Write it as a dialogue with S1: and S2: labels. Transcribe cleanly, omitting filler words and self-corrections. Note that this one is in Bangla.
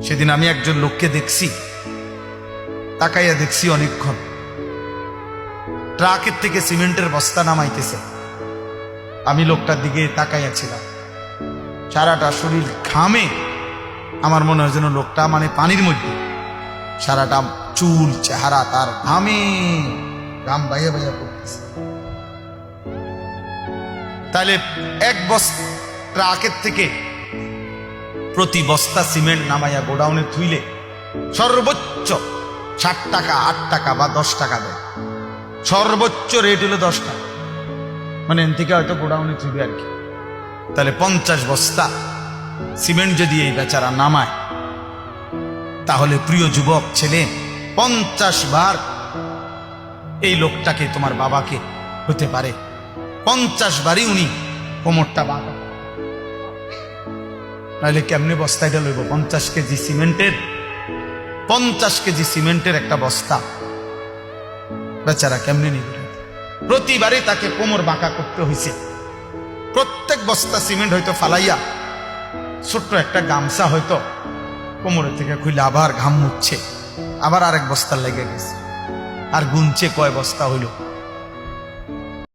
S1: সেদিন আমি একজন লোককে দেখছি, তাকাইয়া দেখছি অনেকক্ষণ, ট্রাকের থেকে সিমেন্টের বস্তা নামাইতেছে। আমি লোকটার দিকে তাকাইয়াছিলাম, সারাটা শরীর ঘামে। আমার মনে হয় যেন লোকটা মানে পানির মধ্যে, সারাটা চুল চেহারা তার ঘামে, ঘাম বাইয়া বাইয়া পড়তেছে। তাহলে এক বস্তা ট্রাকের থেকে প্রতি বস্তা সিমেন্ট নামাইয়া গোডাউনে থুইলে সর্বোচ্চ 60 টাকা, 8 টাকা বা 10 টাকা দেয়। সর্বোচ্চ রেট হলো 10 টাকা, মানে এন থেকে হয়তো গোডাউনে থুইবে আর কি। তাহলে 50 বস্তা সিমেন্ট যদি এই বেচারা নামায়, তাহলে প্রিয় যুবক ছেলে, 50 বার এই লোকটাকে, তোমার বাবাকে হতে পারে 50 বারই উনি কোমরটা বাঁকা। নাহলে কেমনে বস্তাটা লইব? 50 কেজি সিমেন্টের, 50 কেজি সিমেন্টের একটা বস্তা বেচারা কেমনে নিবে? প্রতিবারই তাকে কোমর বাঁকা করতে হয়েছে। প্রত্যেক বস্তা সিমেন্ট হয়তো ফালাইয়া ছোট্ট একটা গামছা হয়তো কোমরের থেকে খুলে আবার ঘাম মুছছে, আবার আরেক বস্তা লেগে গেছে, আর গুনছে কয় বস্তা হইল।